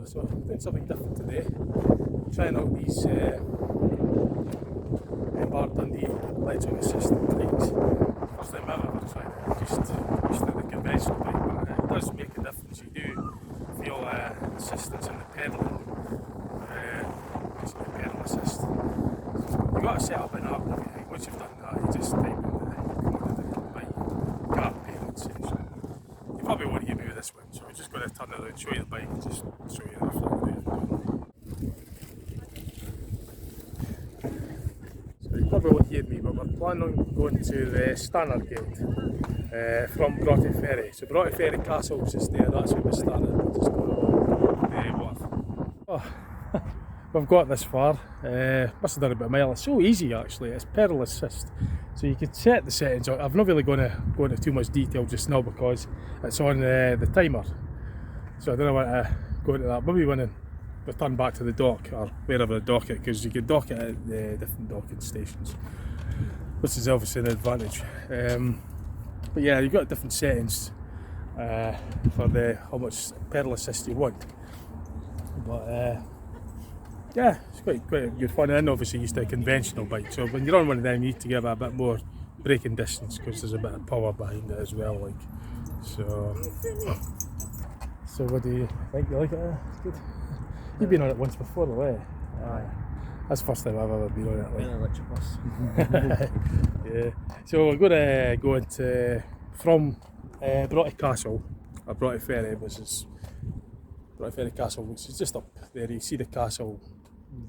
So I'm doing something different today. Trying out these Embark Dundee electric assisted bikes. First time I've ever tried it. Just the conventional bike, but it does make a difference. You do feel assistance in the pedalling. It's the pedal assist. So you've got to set up an app and everything. Once you've done that, you just type in the code of the bike, car payments. You probably won't hear me with this one, so we're just going to turn it around, show you the bike, and just show you roughly what it is. So you probably won't hear me, but we're planning on going to the Standard Gate from Broughty Ferry. So Broughty Ferry Castle is just there, that's where we started. We're just going to Wharf. Oh, we've got this far. Must have done about a mile. It's so easy actually, it's pedal assist. So you can set the settings. I'm not really going to go into too much detail just now because it's on the timer. So I don't want to go into that. Maybe when we return back to the dock or wherever the dock it, because you can dock it at the different docking stations, which is obviously an advantage. But yeah, you've got different settings for how much pedal assist you want. But yeah, it's quite good fun, and obviously used to a conventional bike, so when you're on one of them you need to give it a bit more braking distance because there's a bit of power behind it as well, like. So what do you think? You like it? It's good. You've been on it once before though, eh? That's the first time I've ever been on it. Like. Yeah. So we're going to go into from Broughty Castle, or Broughty Ferry, Broughty Ferry Castle, which is just up there. You see the castle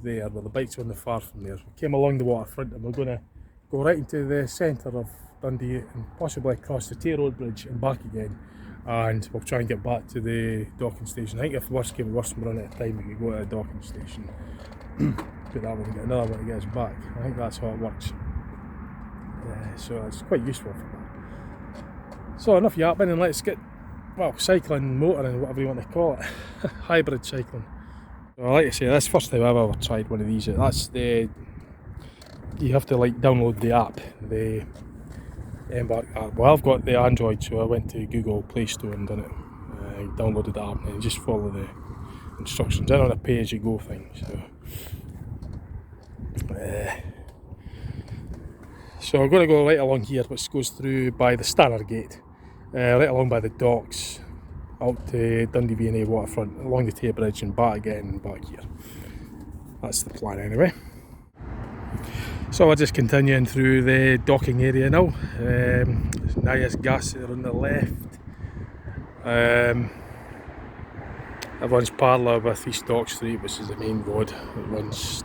there, but the bike's on the far from there. We came along the waterfront and we're going to go right into the centre of Dundee and possibly across the Tay Road Bridge and back again, and we'll try and get back to the docking station. I think if worst came to worst and we're running out of time, we could go to the docking station, put that one and get another one to get us back. I think that's how it works. So it's quite useful for that. So enough yapping and let's get, well, cycling, motoring, whatever you want to call it. Hybrid cycling. Well, like I say, that's the first time I've ever tried one of these. That's you have to like download the app, the Embark app. Well, I've got the Android, so I went to Google Play Store and done it. Downloaded the app and just follow the instructions. They're on a pay-as-you-go thing. So we're going to go right along here, which goes through by the Standard Gate, right along by the docks, out to Dundee V&A waterfront, along the Tay Bridge and back again and back here. That's the plan anyway. So we're just continuing through the docking area now. Naya's gas are on the left. Everyone's parallel with East Dock Street, which is the main road that runs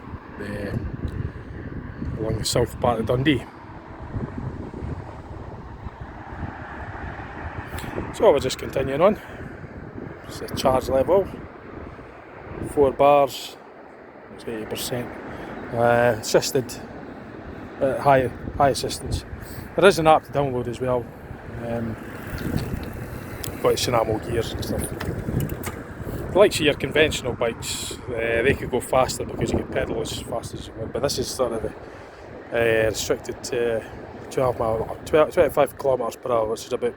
along the south part of Dundee. So we're just continuing on. It's the charge level, 4 bars, it's 80%. Assisted, high assistance. There is an app to download as well. Got Synamo gears and stuff. The likes of your conventional bikes, they could go faster because you can pedal as fast as you want, but this is sort of restricted to 25 kilometres per hour, which is about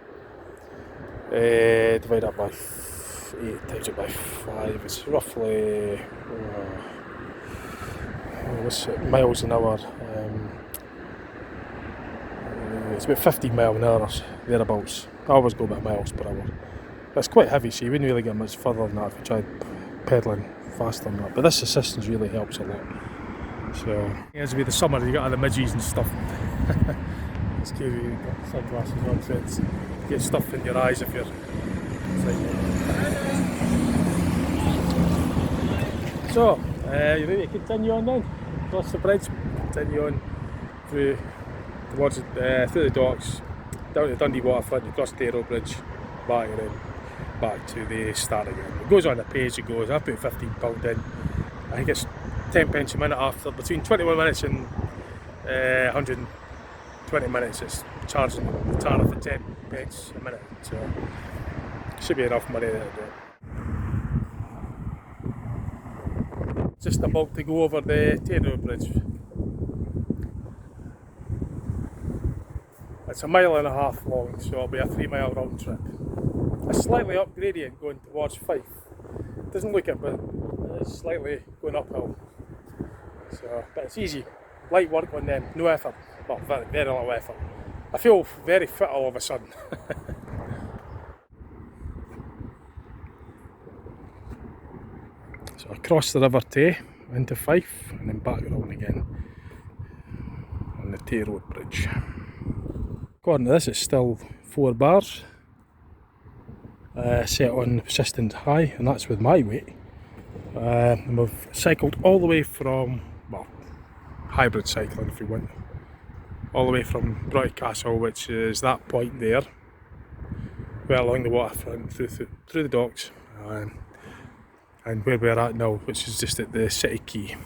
divide that by 8 times it by 5, it's roughly what's it, miles an hour. It's about 15 miles an hour, thereabouts. I always go by miles per hour. It's quite heavy, so you wouldn't really get much further than that if you tried pedalling faster than that. But this assistance really helps a lot. So as with the summer, you got all the midges and stuff. It's cute, you've got sunglasses on, so it's get stuff in your eyes if you're cycling. So, you ready to continue on then? Across the bridge, continue on through towards through the docks, down to Dundee waterfront, across the Tay Road Bridge, back and then back to the start again. It goes on a pay as you go. I put £15 in. I think it's 10 pence a minute after between 21 minutes and 120 minutes. It's charging the tariff at 10 pence a minute, so should be enough money there to do it. Just about to go over the Tay Road Bridge. It's a 1.5 miles long, so it'll be a 3 mile round trip. It's slightly up gradient going towards Fife, doesn't look it, but it's slightly going uphill. So, but it's easy, light work on them, no effort, well, very, very little effort. I feel very fit all of a sudden. So across the River Tay into Fife and then back around again on the Tay Road Bridge. According to this, it's still 4 bars set on persistent high, and that's with my weight. And we've cycled all the way from, well, hybrid cycling if you want, all the way from Broughty Castle, which is that point there, right along the waterfront through the docks, and where we're at now, which is just at the City Quay.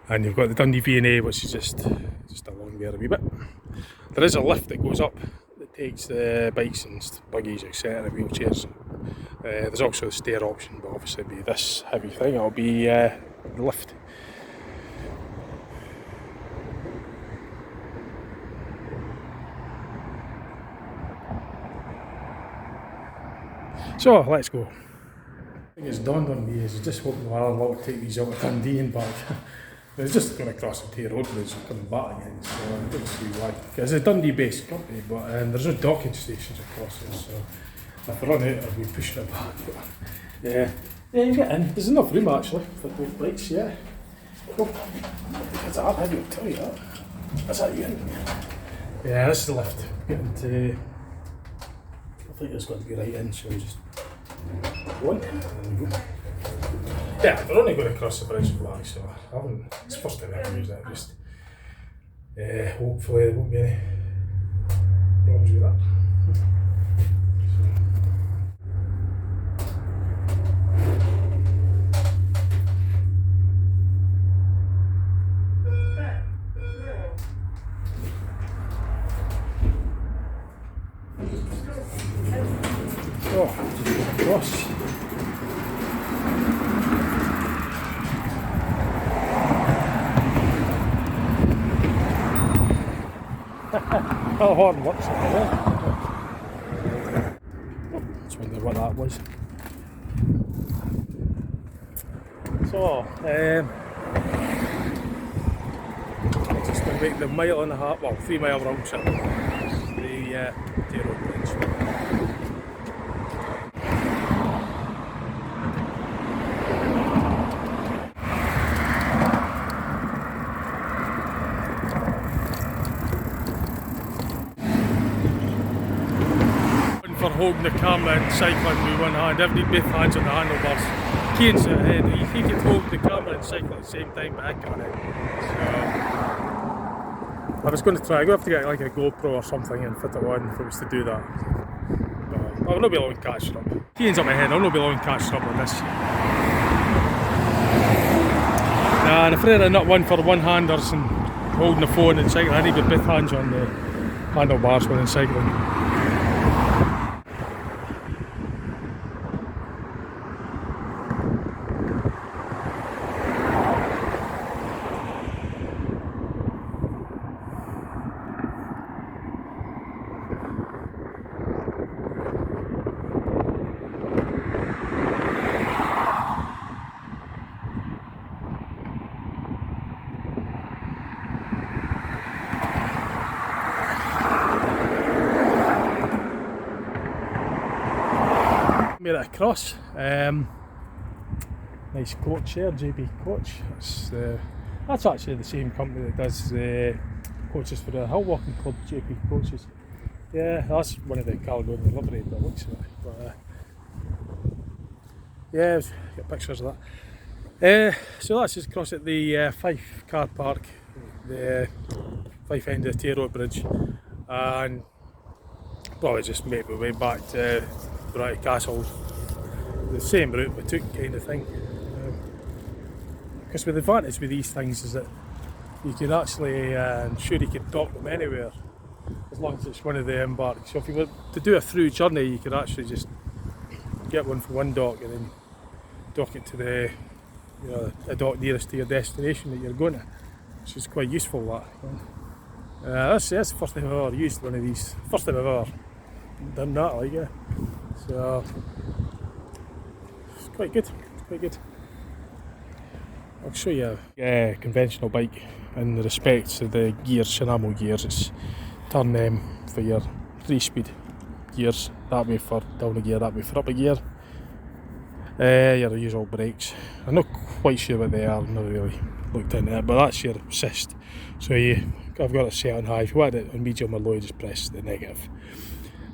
And you've got the Dundee V&A, which is just along there a wee bit. There is a lift that goes up that takes the bikes and buggies, etc., wheelchairs. There's also the stair option, but obviously be this heavy thing, it'll be the lift. So let's go. I think it's dawned on me is just hoping the alarm will take these out of Dundee and back. It's just going across the Tay Road Bridge and coming back again, so I don't see why. It's a Dundee based company, but there's no docking stations across it, so if I run out I'll be pushing it back. But, yeah, you get in. There's enough room actually for both bikes, yeah. Oh, it's hard heavy, I'll tell you that. That's how you in. Yeah, this is the lift. Getting to, I think it's got to be right in, so just one. Yeah, we're only going across the bridge flag, so I haven't, it's the first time I've ever used it, just hopefully there won't be any problems with that. Oh, just across. Oh, horn works up there. Just wonder what that was. So, just going to make the 1.5 mile, 3 mile round trip. The Tay Road Bridge. For holding the camera and cycling with one hand, everybody both hands on the handlebars. Keane's ahead, he can hold the camera and cycle at the same time, but I can't. So I was going to try, I'm going to have to get like a GoPro or something and fit it on if I was to do that. But I'll not be long catching up. Keane's up my head, I'll not be long catching up with this. Nah, I'm afraid I'm not one for one-handers and holding the phone and cycling. I need to both hands on the handlebars when I'm cycling. Made it across. Nice coach there, JB Coach. That's actually the same company that does coaches for the hill walking club, JB Coaches. Yeah, that's one of the Caledonian livery by the looks of it. But, yeah, got pictures of that. So that's just across at the Fife car park, the Fife end of the Tay Road Bridge, and probably just make my way back to Broughty Castle, the same route we took kind of thing. Because the advantage with these things is that you can actually, I'm sure you can dock them anywhere as long as it's one of the Embark. So if you were to do a through journey, you could actually just get one from one dock and then dock it to the, a dock nearest to your destination that you're going to, which is quite useful. That's the first time I've ever used one of these. First time I've ever done that, like, yeah. So quite good. It's quite good. I'll show you a conventional bike in the respects of the gears, Shinamo gears. It's turn them for your 3-speed gears, that way for down a gear, that way for up a gear. Your usual brakes. I'm not quite sure what they are, I've never really looked into it, but that's your assist. So I've got it set on high. If you want it on medium or low, you just press the negative.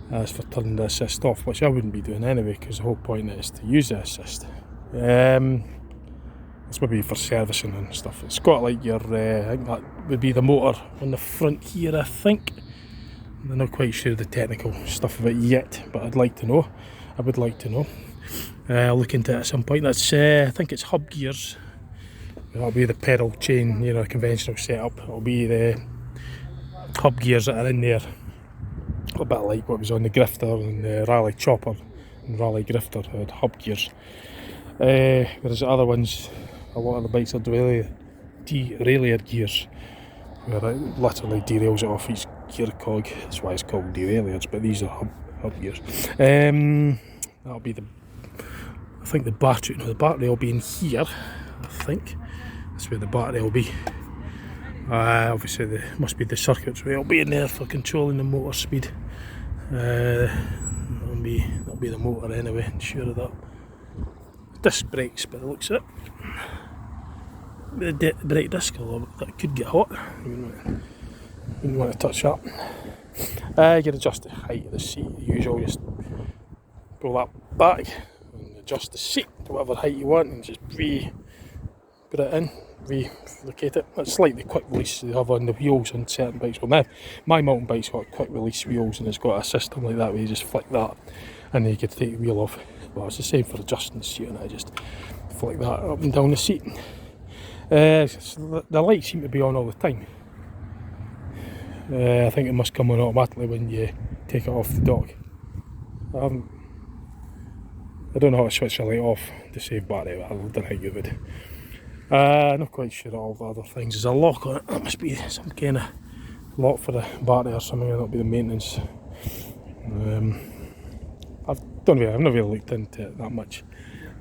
That's for turning the assist off, which I wouldn't be doing anyway, because the whole point is to use the assist. It's maybe for servicing and stuff. It's got like your, I think that would be the motor on the front here, I think. I'm not quite sure the technical stuff of it yet, but I'd like to know. I would like to know. I'll look into it at some point. That's, I think it's hub gears. That'll be the pedal chain, you know, conventional setup. It'll be the hub gears that are in there. A bit like what was on the Grifter and the Rally Chopper and Rally Grifter had hub gears. Whereas the other ones, a lot of the bikes are derailleur gears, where it literally derails it off each gear cog. That's why it's called derailleurs, but these are hub gears. That'll be I think the battery will be in here, I think. That's where the battery will be. Obviously there must be the circuits where it'll be in there for controlling the motor speed. That'll be the motor anyway, I'm sure of that. Disc brakes by the looks of it. The brake disc, that could get hot. You wouldn't want to touch that. You can adjust the height of the seat, usual, just pull that back and adjust the seat to whatever height you want and just put it in, relocate it. It's like the quick release they have on the wheels on certain bikes. Well, my mountain bike's got quick release wheels and it's got a system like that where you just flick that and then you can take the wheel off. Well, it's the same for adjusting the seat, and I just flick that up and down the seat. The lights seem to be on all the time. I think it must come on automatically when you take it off the dock. I don't know how to switch the light off to save battery, but I don't think you would. I'm not quite sure all the other things. There's a lock on it. That must be some kind of lock for the battery or something. That'll be the maintenance. I've not really looked into it that much,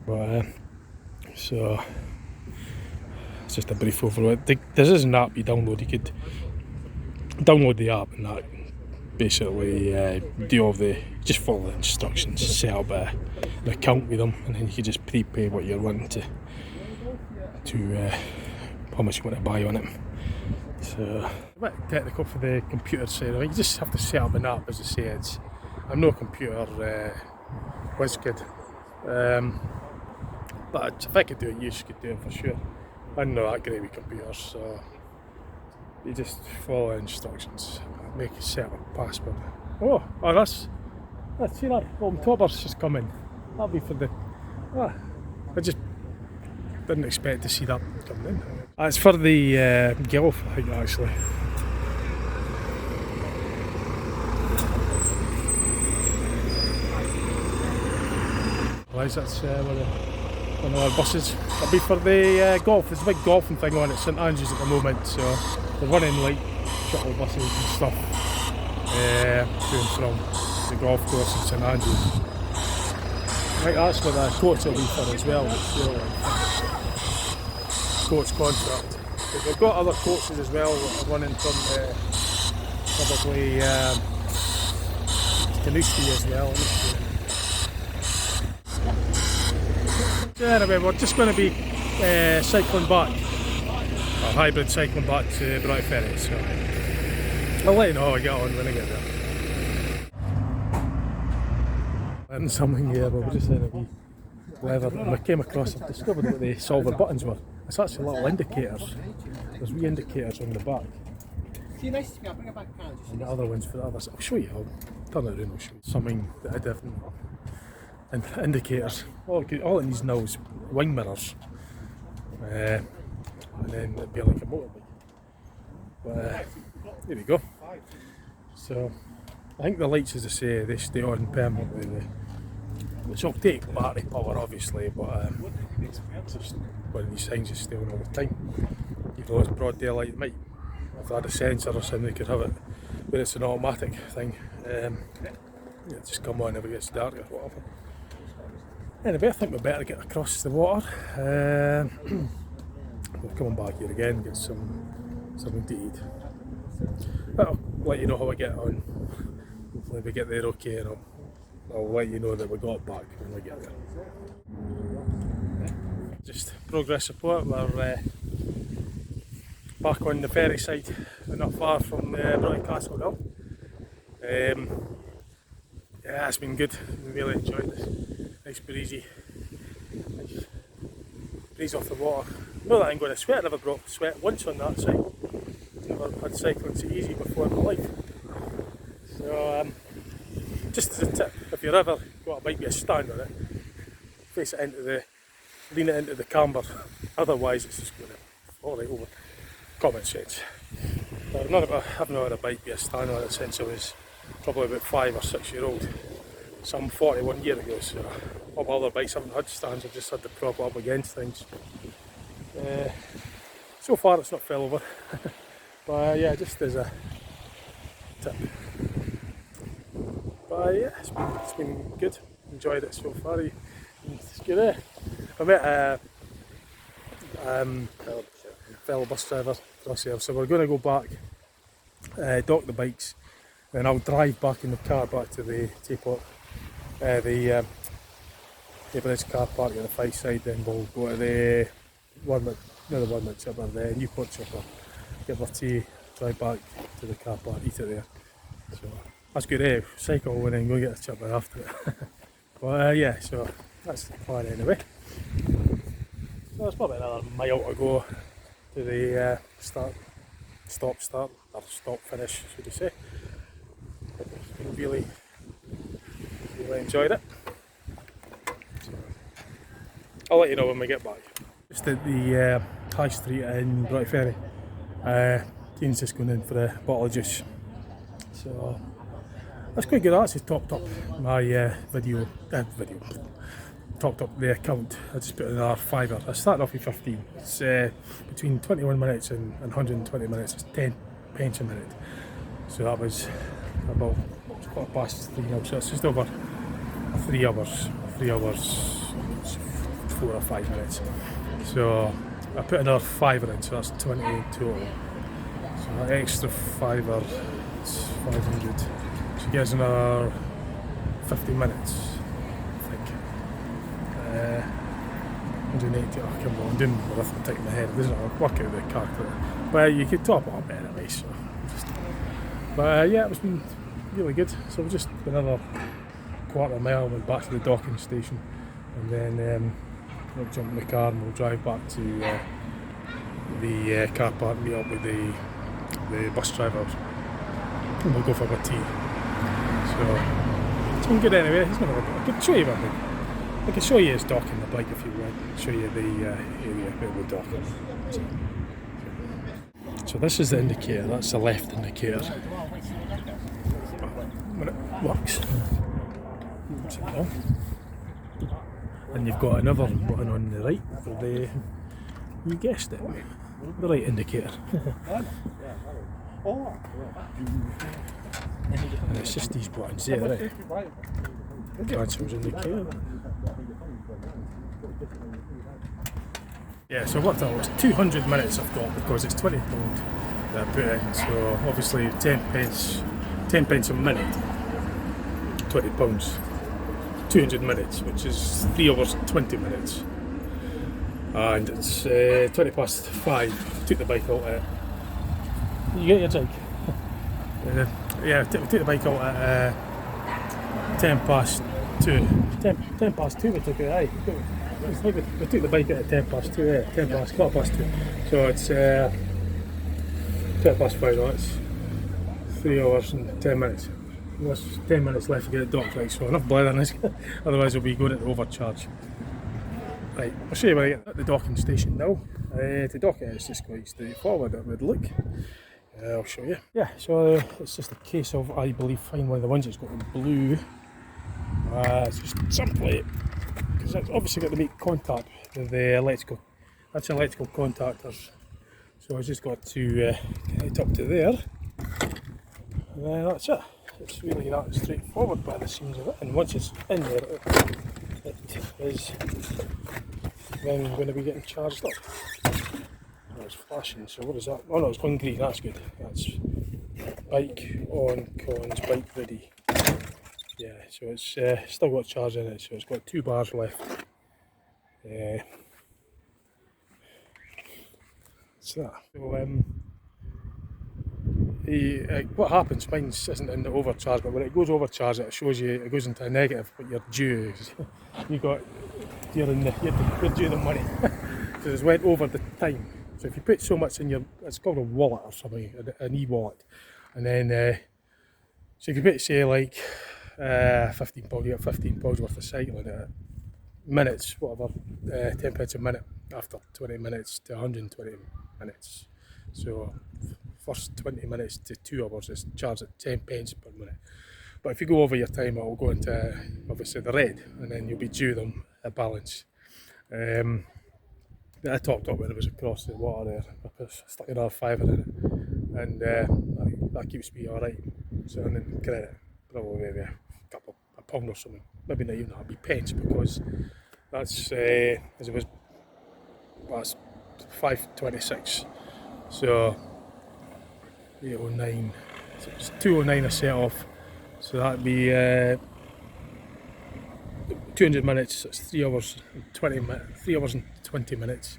but so it's just a brief overview. There is an app you download. You could download the app and that basically do all just follow the instructions, set up an account with them, and then you can just prepay what you're wanting to how much you want to buy on it. So a bit technical for the computer side. I think you just have to set up an app, as I say. I'm no computer whiz kid, but if I could do it, you could do it for sure. I'm not that great with computers, so you just follow the instructions, make you set up a password. Oh, let's see that October's just coming. That'll be for the. I just didn't expect to see that coming in. It's for the Cylce, I think, actually. That's one of our buses. It'll be for the golf. There's a big golfing thing on at St Andrews at the moment, so they're running like shuttle buses and stuff to and from the golf course in St Andrews. I think that's what the coach will be for as well. Coach contract. But they've got other coaches as well that are running from probably Cylce as well. So anyway, we're just going to be cycling back, or hybrid cycling back to Bright Ferry, so I'll let you know how I get on when I get there. And something here, but we're just in a wee leather, and I came across, I've discovered what the solver buttons were. It's actually little indicators. There's wee indicators on the back. And the other ones for the others. I'll show you, I'll turn it around, I'll show you. Something that I didn't. And indicators. All it needs now is wing mirrors, and then it'd be like a motorbike. But there we go. So I think the lights, as I say, they stay on permanently, which will take battery power obviously, but it's just one of these things that stay on all the time. Even though it's broad daylight, it might, if they had a sensor or something, they could have it, but it's an automatic thing. Just come on if it gets dark or whatever. Anyway, I think we're better get across the water. We're coming back here again, get something to eat. But I'll let you know how I get on. Hopefully we get there okay, and I'll let you know that we got back when we get there. Just progress report. We're back on the ferry side, not far from Broughty Castle now. Yeah, it's been good. Really enjoyed this. Nice breezy. Nice breeze off the water. Not that I'm going to sweat. I never brought sweat once on that side. Never had cycling so easy before in my life. So just as a tip, if you're ever got a bike with a stand on it, face it into lean it into the camber. Otherwise, it's just going to fall right over. Common sense. I've not had a bike with a stand on it since I was probably about 5 or 6 years old. Some 41 years ago. So all my other bikes haven't had stands. I've just had to prop up against things. So far, it's not fell over. But yeah, just as a tip. But yeah, it's been good. Enjoyed it so far. It's good. I met a fellow bus driver for ourselves, so we're going to go back, dock the bikes, then I'll drive back in the car back to the Teapot, the bridge car park on the Fife side. Then we'll go to the Newport Chopper, get our tea, drive back to the car park, eat it there. So that's good, cycle and then go get a chopper after it. But yeah, so that's the plan anyway. So there's probably another mile to go to the stop finish, should you say. Really enjoyed it. So I'll let you know when we get back. Just at the High Street in Broughty Ferry. Dean's just going in for a bottle of juice. So that's quite good. I actually topped up my video. Topped up the account. I just put in another £5. I started off with 15. It's between 21 minutes and 120 minutes. It's 10 pence a minute. So that was about 3:15 now. So it's just over 3 hours. 4 or 5 minutes. So I put another £5 in. So that's 20 in total. So that extra £5 is 500. So it gives another 50 minutes. 180, oh come on, I'm doing arithmetic in my head, doesn't it? Work out the calculator. But you could top it up anyway, so but yeah, it's been really good. So we've just another quarter mile, went back to the docking station, and then we'll jump in the car and we'll drive back to the car park, meet up with the bus drivers, and we'll go for a tea. So it's been good anyway. It's not I could show you my bike. I can show you his dock in the bike if you want. Show you the area where we're docking. So this is the indicator. That's the left indicator. When it works. And you've got another button on the right for the. You guessed it. The right indicator. And it's just these buttons there, right? Cancels indicator. Yeah, so what that was 200 minutes I've got because it's £20 that I put in. So obviously 10 pence a minute, £20, 200 minutes, which is 3 hours 20 minutes. And it's 20 past 5. Took the bike out at. You get your drink? Yeah, took the bike out at 10 past 2. 10 past 2 we took it, aye. We took the bike at 10 past 2, 10 past 2. So it's 10 past 5 now, it's 3 hours and 10 minutes. There's 10 minutes left to get it docked, right, so enough blathering this, otherwise we'll be going at the overcharge. Right, I'll show you when I get at the docking station now. To dock it, it's just quite straightforward, it would look. I'll show you. Yeah, so it's just a case of, I believe, find one of the ones that's got in blue. It's just simply, because it's obviously got to make contact with the electrical, that's electrical contactors. So I've just got to connect up to there, and that's it. It's really that straightforward by the seams of it, and once it's in there, it is then going to be getting charged up. Oh, it's flashing, so what is that? Oh no, it's going green, that's good. That's bike on, cons, bike ready. Yeah, so it's still got charge in it, so it's got 2 bars left. So that. So, what happens, mine isn't in the overcharge, but when it goes overcharge, it shows you it goes into a negative, but you're due. You're due the money because it's went over the time. So if you put so much in your, it's called a wallet or something, an e-wallet, and then so if you put say like £15, you get £15 worth of cycling at minutes, whatever, 10 pence a minute after 20 minutes to 120 minutes. So first 20 minutes to 2 hours is charged at 10 pence per minute. But if you go over your time, it will go into obviously the red, and then you'll be due them a balance. I topped up when it was across the water there. I stuck another £5 in it, and that keeps me alright. So and then credit probably maybe a couple of £1 or something, maybe not even that'll be pence, because that's as it was, that's 5.26. So 809. So it's 209 I set off. So that'd be 200 minutes. It's 3 hours and 20 minutes. 3 hours and 20 minutes.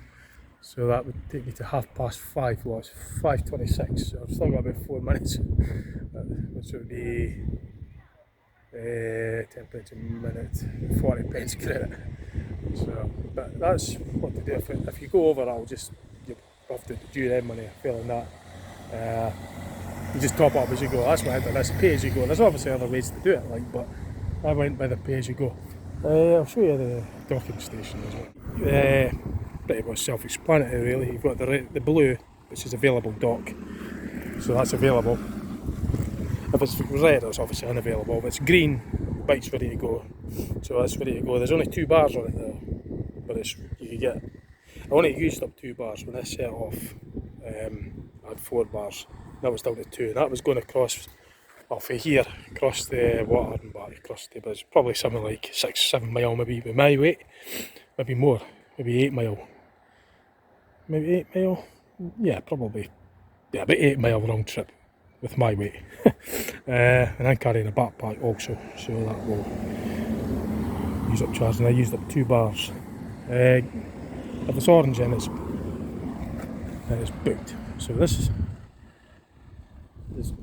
So that would take me to 5:30. Well, it's 5:26. So I've still got about 4 minutes, which would be 10 pence a minute, 40 pence credit. So, but that's what to do. If you go over, you'll have to do their money. Failing that, you just top up as you go. That's what I did. That's pay as you go. There's obviously other ways to do it, like, but I went by the pay as you go. I'll show you the docking station as well. Pretty much self-explanatory, really. You've got the blue, which is available dock, so that's available. If it's red, it's obviously unavailable. If it's green, the bike's ready to go. So that's ready to go. There's only 2 bars on it though, but you can get. I only used up 2 bars when I set off. I had 4 bars. That was down to 2. And that was going across, well, from here across the water and back across the bridge. Probably something like 6-7 mile, maybe with my weight, maybe more, maybe 8 mile. Maybe 8 mile? Yeah, probably. Yeah, about 8 mile round trip with my weight. And I'm carrying a backpack also, so that will use up charge. And I used up 2 bars. If it's orange, then it's booked. So this is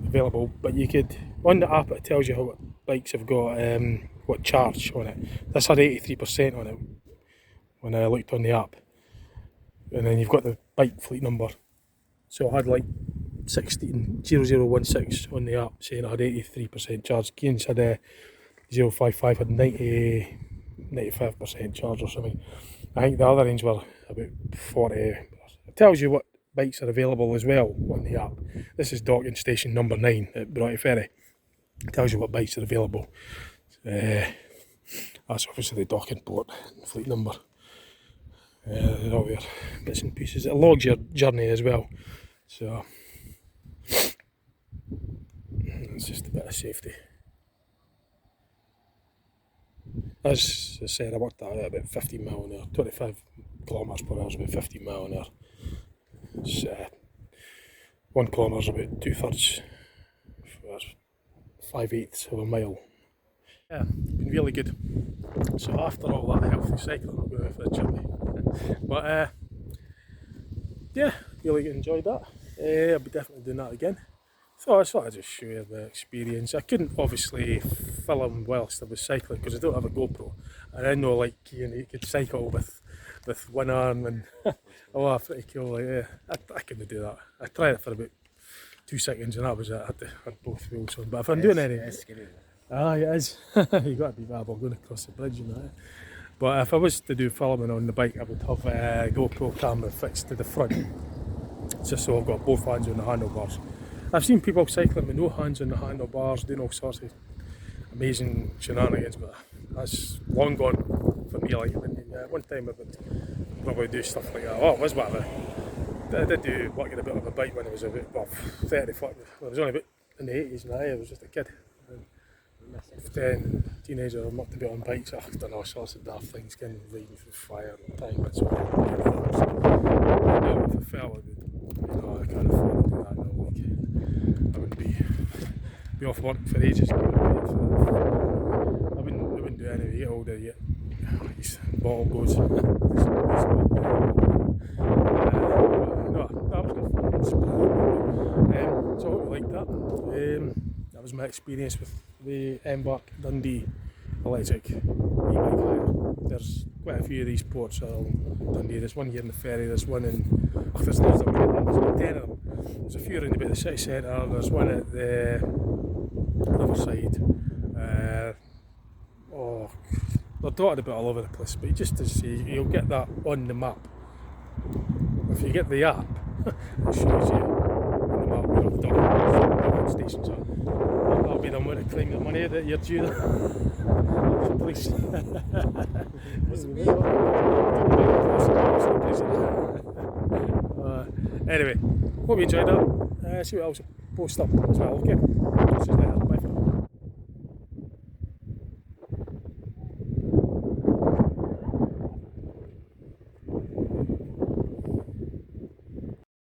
available, but you could, on the app it tells you what bikes have got what charge on it. This had 83% on it when I looked on the app. And then you've got the bike fleet number. So I had like 160016 on the app saying I had 83% charge. Keynes had 055 had 95% charge or something. I think the other range were about 40. It tells you what bikes are available as well on the app. This is docking station number 9 at Broughty Ferry. It tells you what bikes are available. That's obviously the docking port and fleet number. All your bits and pieces. It logs your journey as well, so it's just a bit of safety. As I said, I worked that out at about 15 mile an hour, 25 kilometres per hour is about 15 mile an hour. It's 1 kilometre is about 2/3, that's 5/8 of a mile. Yeah, been really good. So after all that healthy cycling, I'm going for a journey. But yeah, really enjoyed that. I'll be definitely doing that again. So I thought I'd just show you the experience. I couldn't obviously film whilst I was cycling because I don't have a GoPro. And I know, like, you could cycle with one arm and oh, pretty cool. Like, yeah, I couldn't do that. I tried it for about 2 seconds and that was it. I had both wheels on. But if I'm doing any, it's scary. It is. You got to be viable going across the bridge and that. But if I was to do filming on the bike, I would have a GoPro camera fixed to the front, just so I've got both hands on the handlebars. I've seen people cycling with no hands on the handlebars, doing all sorts of amazing shenanigans, but that's long gone for me. Like one time I would probably do stuff like that. Oh, it was whatever. I did do working a bit on a bike when I was about 30, 40. I was only about in the 80s and I was just a kid. then teenager, I'm up to be on bikes, I've done all sorts of daft things, getting riding through fire and time, but so if I felt like, I can't afford to do that now, like, I wouldn't be off work for ages now, I wouldn't do anything. You get older, your bottle goes. No, that was good fun. So I hope you liked that. That was my experience with the Embark Dundee electric e-bike hire. There's quite a few of these ports around Dundee. There's one here in the ferry, there's one in, there's loads of them, there's about 10 of them. There's a few around about the city centre, there's one at the riverside. They're dotted about all over the place, but just to see, you'll get that on the map. If you get the app, it shows you on the map where the docking stations are. That'll be the amount of claim the money that you're due the police. Anyway, hope you enjoyed that. See what else I post up as well, okay?